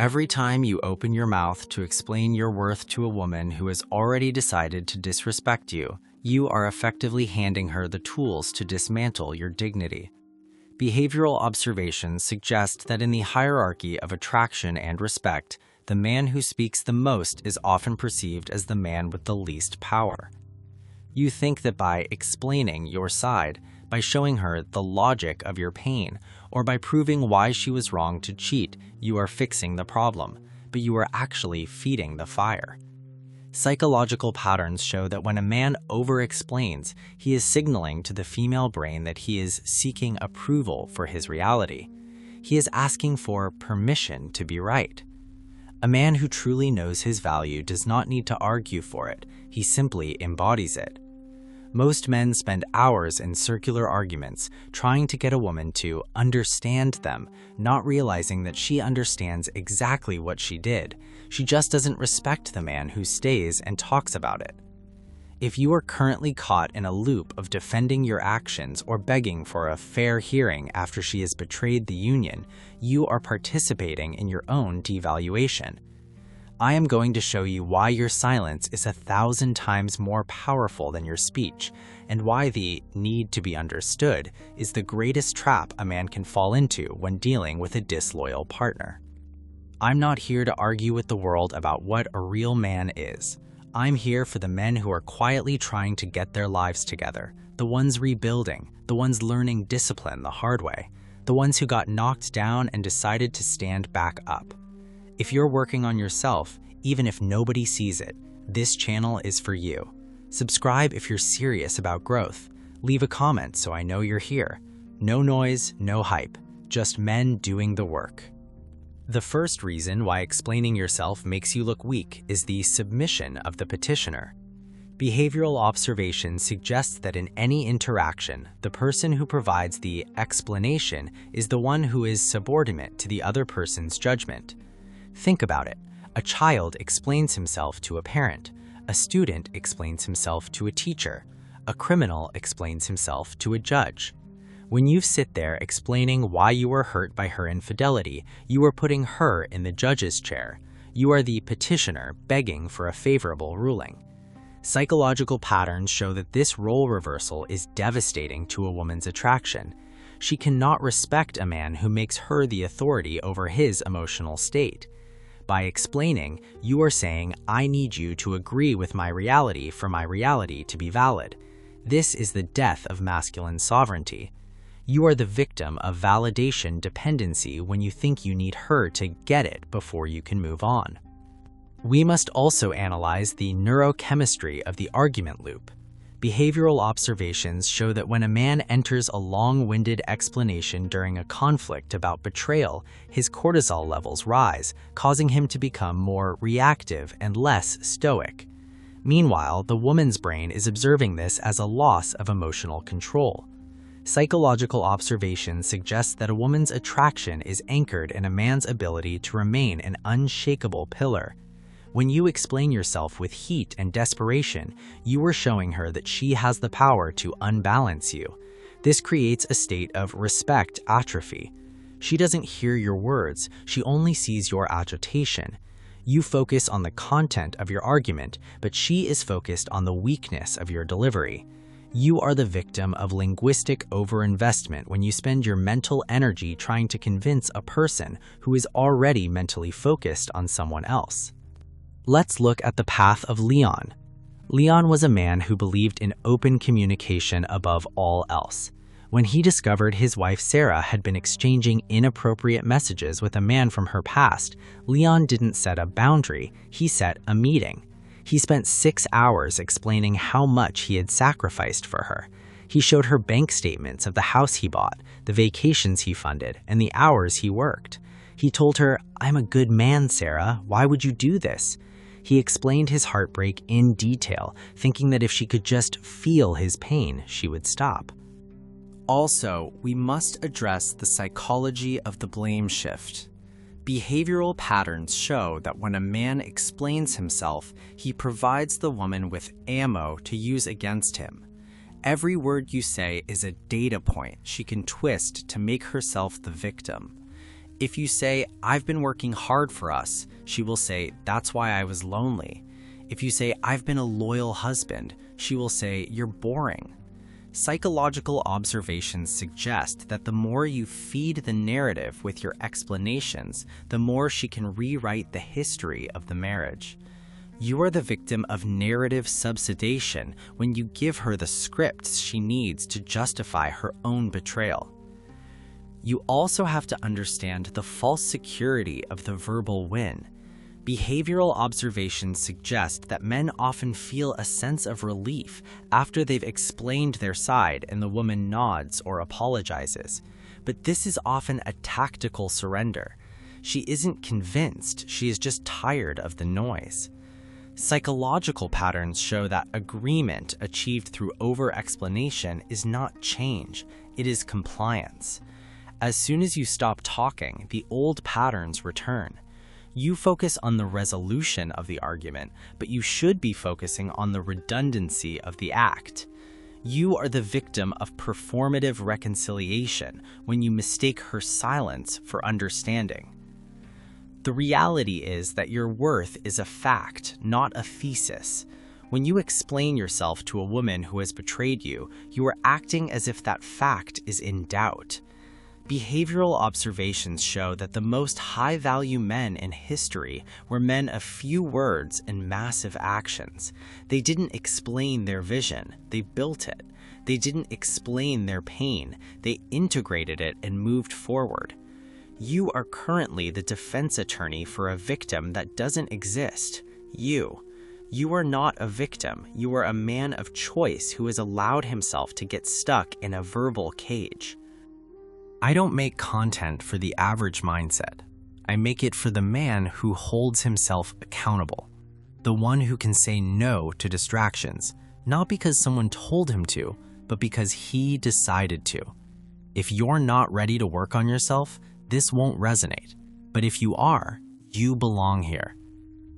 Every time you open your mouth to explain your worth to a woman who has already decided to disrespect you, you are effectively handing her the tools to dismantle your dignity. Behavioral observations suggest that in the hierarchy of attraction and respect, the man who speaks the most is often perceived as the man with the least power. You think that by explaining your side, by showing her the logic of your pain, or by proving why she was wrong to cheat, you are fixing the problem, but you are actually feeding the fire. Psychological patterns show that when a man over-explains, he is signaling to the female brain that he is seeking approval for his reality. He is asking for permission to be right. A man who truly knows his value does not need to argue for it, he simply embodies it. Most men spend hours in circular arguments trying to get a woman to understand them, not realizing that she understands exactly what she did. She just doesn't respect the man who stays and talks about it. If you are currently caught in a loop of defending your actions or begging for a fair hearing after she has betrayed the union, you are participating in your own devaluation. I am going to show you why your silence is 1,000 times more powerful than your speech, and why the need to be understood is the greatest trap a man can fall into when dealing with a disloyal partner. I'm not here to argue with the world about what a real man is. I'm here for the men who are quietly trying to get their lives together, the ones rebuilding, the ones learning discipline the hard way, the ones who got knocked down and decided to stand back up. If you're working on yourself, even if nobody sees it, this channel is for you. Subscribe if you're serious about growth. Leave a comment so I know you're here. No noise, no hype, just men doing the work. The first reason why explaining yourself makes you look weak is the submission of the petitioner. Behavioral observation suggests that in any interaction, the person who provides the explanation is the one who is subordinate to the other person's judgment. Think about it. A child explains himself to a parent. A student explains himself to a teacher. A criminal explains himself to a judge. When you sit there explaining why you were hurt by her infidelity, you are putting her in the judge's chair. You are the petitioner begging for a favorable ruling. Psychological patterns show that this role reversal is devastating to a woman's attraction. She cannot respect a man who makes her the authority over his emotional state. By explaining, you are saying, I need you to agree with my reality for my reality to be valid. This is the death of masculine sovereignty. You are the victim of validation dependency when you think you need her to get it before you can move on. We must also analyze the neurochemistry of the argument loop. Behavioral observations show that when a man enters a long-winded explanation during a conflict about betrayal, his cortisol levels rise, causing him to become more reactive and less stoic. Meanwhile, the woman's brain is observing this as a loss of emotional control. Psychological observation suggests that a woman's attraction is anchored in a man's ability to remain an unshakable pillar. When you explain yourself with heat and desperation, you are showing her that she has the power to unbalance you. This creates a state of respect atrophy. She doesn't hear your words, she only sees your agitation. You focus on the content of your argument, but she is focused on the weakness of your delivery. You are the victim of linguistic overinvestment when you spend your mental energy trying to convince a person who is already mentally focused on someone else. Let's look at the path of Leon. Leon was a man who believed in open communication above all else. When he discovered his wife Sarah had been exchanging inappropriate messages with a man from her past, Leon didn't set a boundary, he set a meeting. He spent 6 hours explaining how much he had sacrificed for her. He showed her bank statements of the house he bought, the vacations he funded, and the hours he worked. He told her, "I'm a good man, Sarah. Why would you do this?" He explained his heartbreak in detail, thinking that if she could just feel his pain, she would stop. Also, we must address the psychology of the blame shift. Behavioral patterns show that when a man explains himself, he provides the woman with ammo to use against him. Every word you say is a data point she can twist to make herself the victim. If you say, "I've been working hard for us," she will say, "That's why I was lonely." If you say, "I've been a loyal husband," she will say, "You're boring." Psychological observations suggest that the more you feed the narrative with your explanations, the more she can rewrite the history of the marriage. You are the victim of narrative subsidization when you give her the scripts she needs to justify her own betrayal. You also have to understand the false security of the verbal win. Behavioral observations suggest that men often feel a sense of relief after they've explained their side and the woman nods or apologizes. But this is often a tactical surrender. She isn't convinced, she is just tired of the noise. Psychological patterns show that agreement achieved through over-explanation is not change, it is compliance. As soon as you stop talking, the old patterns return. You focus on the resolution of the argument, but you should be focusing on the redundancy of the act. You are the victim of performative reconciliation when you mistake her silence for understanding. The reality is that your worth is a fact, not a thesis. When you explain yourself to a woman who has betrayed you, you are acting as if that fact is in doubt. Behavioral observations show that the most high-value men in history were men of few words and massive actions. They didn't explain their vision, they built it. They didn't explain their pain, they integrated it and moved forward. You are currently the defense attorney for a victim that doesn't exist. You are not a victim, you are a man of choice who has allowed himself to get stuck in a verbal cage. I don't make content for the average mindset. I make it for the man who holds himself accountable. The one who can say no to distractions, not because someone told him to, but because he decided to. If you're not ready to work on yourself, this won't resonate. But if you are, you belong here.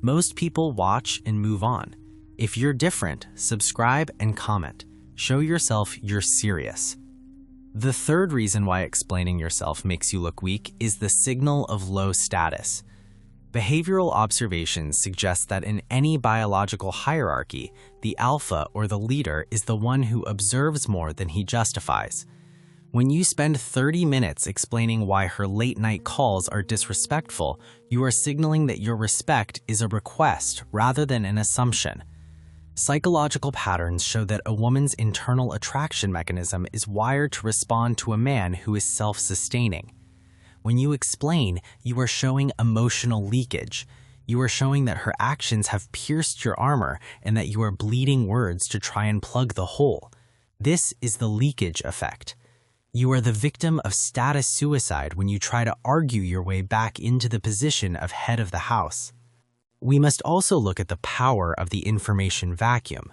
Most people watch and move on. If you're different, subscribe and comment. Show yourself you're serious. The third reason why explaining yourself makes you look weak is the signal of low status. Behavioral observations suggest that in any biological hierarchy, the alpha or the leader is the one who observes more than he justifies. When you spend 30 minutes explaining why her late-night calls are disrespectful, you are signaling that your respect is a request rather than an assumption. Psychological patterns show that a woman's internal attraction mechanism is wired to respond to a man who is self-sustaining. When you explain, you are showing emotional leakage. You are showing that her actions have pierced your armor and that you are bleeding words to try and plug the hole. This is the leakage effect. You are the victim of status suicide when you try to argue your way back into the position of head of the house. We must also look at the power of the information vacuum.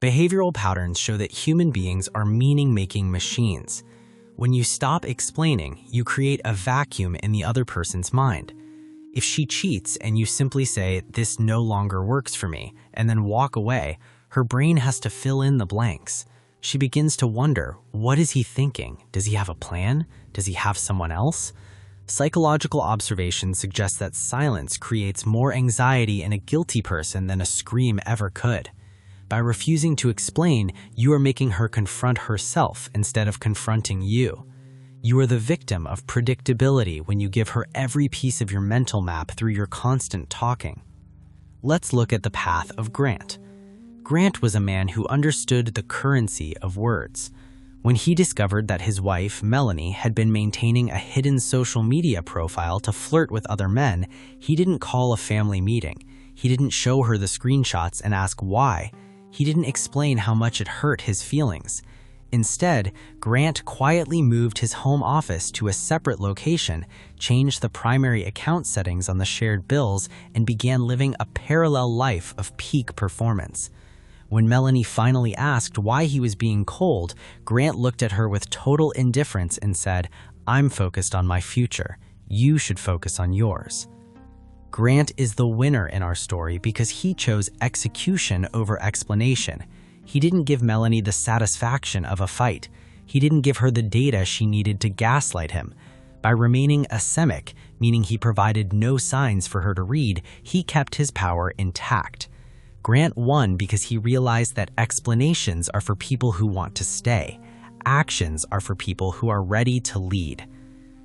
Behavioral patterns show that human beings are meaning-making machines. When you stop explaining, you create a vacuum in the other person's mind. If she cheats and you simply say, "This no longer works for me," and then walk away, her brain has to fill in the blanks. She begins to wonder, what is he thinking? Does he have a plan? Does he have someone else? Psychological observations suggest that silence creates more anxiety in a guilty person than a scream ever could. By refusing to explain, you are making her confront herself instead of confronting you. You are the victim of predictability when you give her every piece of your mental map through your constant talking. Let's look at the path of Grant. Grant was a man who understood the currency of words. When he discovered that his wife, Melanie, had been maintaining a hidden social media profile to flirt with other men, he didn't call a family meeting. He didn't show her the screenshots and ask why. He didn't explain how much it hurt his feelings. Instead, Grant quietly moved his home office to a separate location, changed the primary account settings on the shared bills, and began living a parallel life of peak performance. When Melanie finally asked why he was being cold, Grant looked at her with total indifference and said, "I'm focused on my future. You should focus on yours." Grant is the winner in our story because he chose execution over explanation. He didn't give Melanie the satisfaction of a fight. He didn't give her the data she needed to gaslight him. By remaining asemic, meaning he provided no signs for her to read, he kept his power intact. Grant won because he realized that explanations are for people who want to stay. Actions are for people who are ready to lead.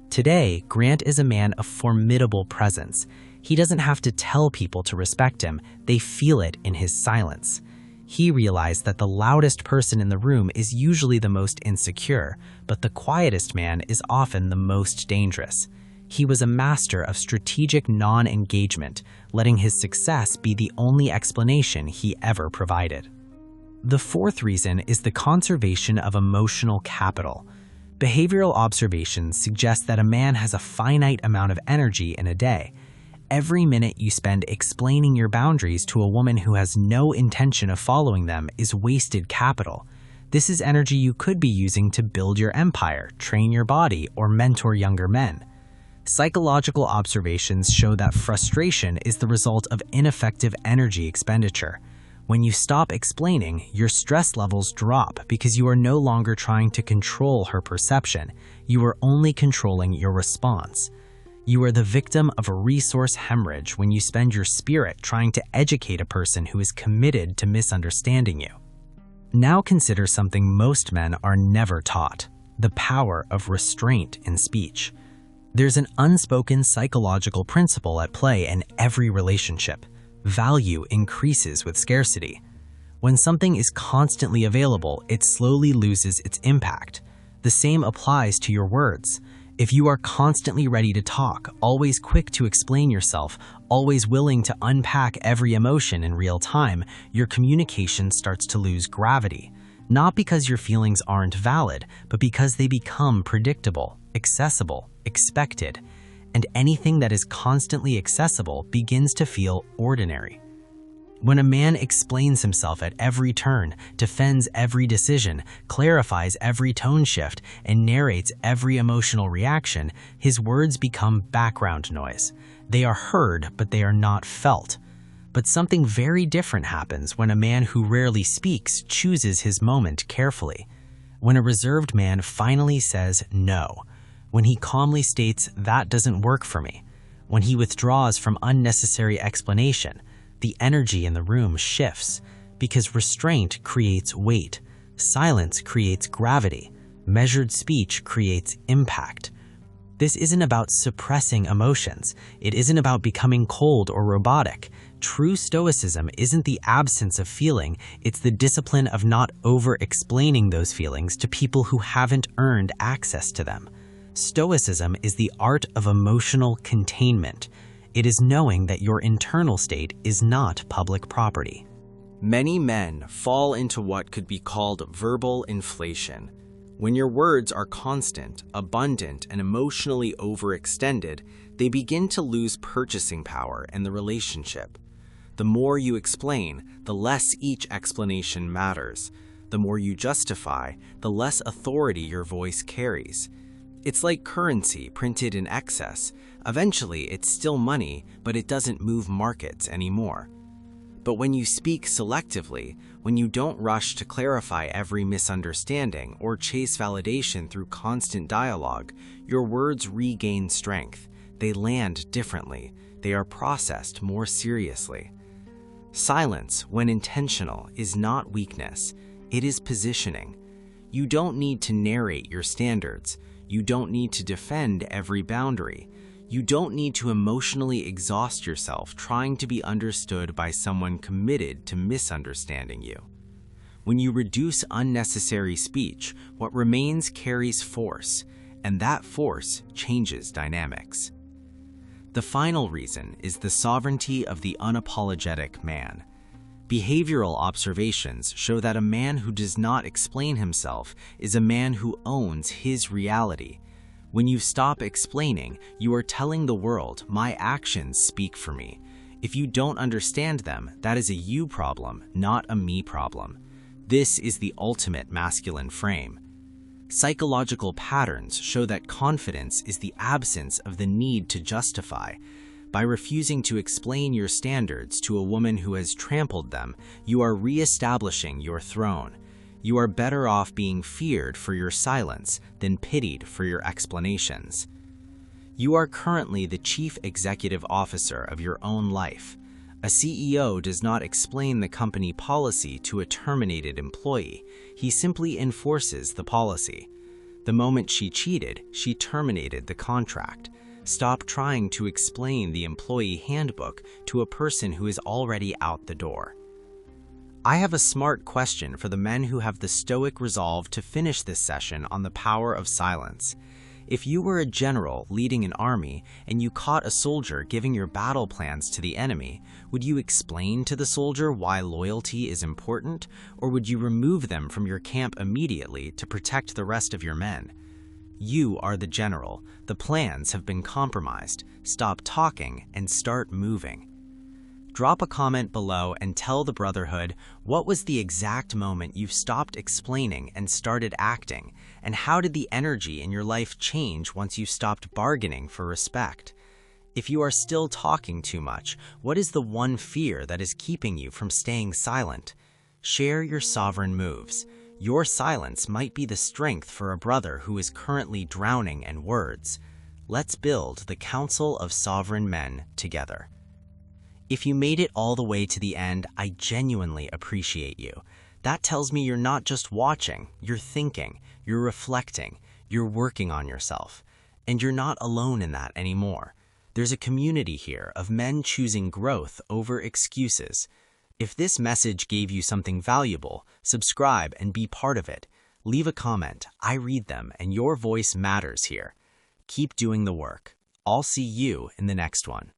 Today, Grant is a man of formidable presence. He doesn't have to tell people to respect him, they feel it in his silence. He realized that the loudest person in the room is usually the most insecure, but the quietest man is often the most dangerous. He was a master of strategic non-engagement, letting his success be the only explanation he ever provided. The fourth reason is the conservation of emotional capital. Behavioral observations suggest that a man has a finite amount of energy in a day. Every minute you spend explaining your boundaries to a woman who has no intention of following them is wasted capital. This is energy you could be using to build your empire, train your body, or mentor younger men. Psychological observations show that frustration is the result of ineffective energy expenditure. When you stop explaining, your stress levels drop because you are no longer trying to control her perception. You are only controlling your response. You are the victim of a resource hemorrhage when you spend your spirit trying to educate a person who is committed to misunderstanding you. Now consider something most men are never taught: the power of restraint in speech. There's an unspoken psychological principle at play in every relationship. Value increases with scarcity. When something is constantly available, it slowly loses its impact. The same applies to your words. If you are constantly ready to talk, always quick to explain yourself, always willing to unpack every emotion in real time, your communication starts to lose gravity. Not because your feelings aren't valid, but because they become predictable, accessible, expected. And anything that is constantly accessible begins to feel ordinary. When a man explains himself at every turn, defends every decision, clarifies every tone shift, and narrates every emotional reaction, his words become background noise. They are heard, but they are not felt. But something very different happens when a man who rarely speaks chooses his moment carefully. When a reserved man finally says no. When he calmly states, "That doesn't work for me." When he withdraws from unnecessary explanation, the energy in the room shifts, because restraint creates weight, silence creates gravity, measured speech creates impact. This isn't about suppressing emotions. It isn't about becoming cold or robotic. True stoicism isn't the absence of feeling, it's the discipline of not over-explaining those feelings to people who haven't earned access to them. Stoicism is the art of emotional containment. It is knowing that your internal state is not public property. Many men fall into what could be called verbal inflation. When your words are constant, abundant, and emotionally overextended, they begin to lose purchasing power in the relationship. The more you explain, the less each explanation matters. The more you justify, the less authority your voice carries. It's like currency printed in excess. Eventually, it's still money, but it doesn't move markets anymore. But when you speak selectively, when you don't rush to clarify every misunderstanding or chase validation through constant dialogue, your words regain strength. They land differently. They are processed more seriously. Silence, when intentional, is not weakness. It is positioning. You don't need to narrate your standards. You don't need to defend every boundary. You don't need to emotionally exhaust yourself trying to be understood by someone committed to misunderstanding you. When you reduce unnecessary speech, what remains carries force, and that force changes dynamics. The final reason is the sovereignty of the unapologetic man. Behavioral observations show that a man who does not explain himself is a man who owns his reality. When you stop explaining, you are telling the world, "My actions speak for me." If you don't understand them, that is a you problem, not a me problem. This is the ultimate masculine frame. Psychological patterns show that confidence is the absence of the need to justify. By refusing to explain your standards to a woman who has trampled them, you are reestablishing your throne. You are better off being feared for your silence than pitied for your explanations. You are currently the chief executive officer of your own life. A CEO does not explain the company policy to a terminated employee. He simply enforces the policy. The moment she cheated, she terminated the contract. Stop trying to explain the employee handbook to a person who is already out the door. I have a smart question for the men who have the stoic resolve to finish this session on the power of silence. If you were a general leading an army and you caught a soldier giving your battle plans to the enemy, would you explain to the soldier why loyalty is important, or would you remove them from your camp immediately to protect the rest of your men? You are the general. The plans have been compromised. Stop talking and start moving. Drop a comment below and tell the Brotherhood what was the exact moment you stopped explaining and started acting, and how did the energy in your life change once you stopped bargaining for respect? If you are still talking too much, what is the one fear that is keeping you from staying silent? Share your sovereign moves. Your silence might be the strength for a brother who is currently drowning in words. Let's build the Council of Sovereign Men together. If you made it all the way to the end, I genuinely appreciate you. That tells me you're not just watching, you're thinking, you're reflecting, you're working on yourself. And you're not alone in that anymore. There's a community here of men choosing growth over excuses. If this message gave you something valuable, subscribe and be part of it. Leave a comment. I read them, and your voice matters here. Keep doing the work. I'll see you in the next one.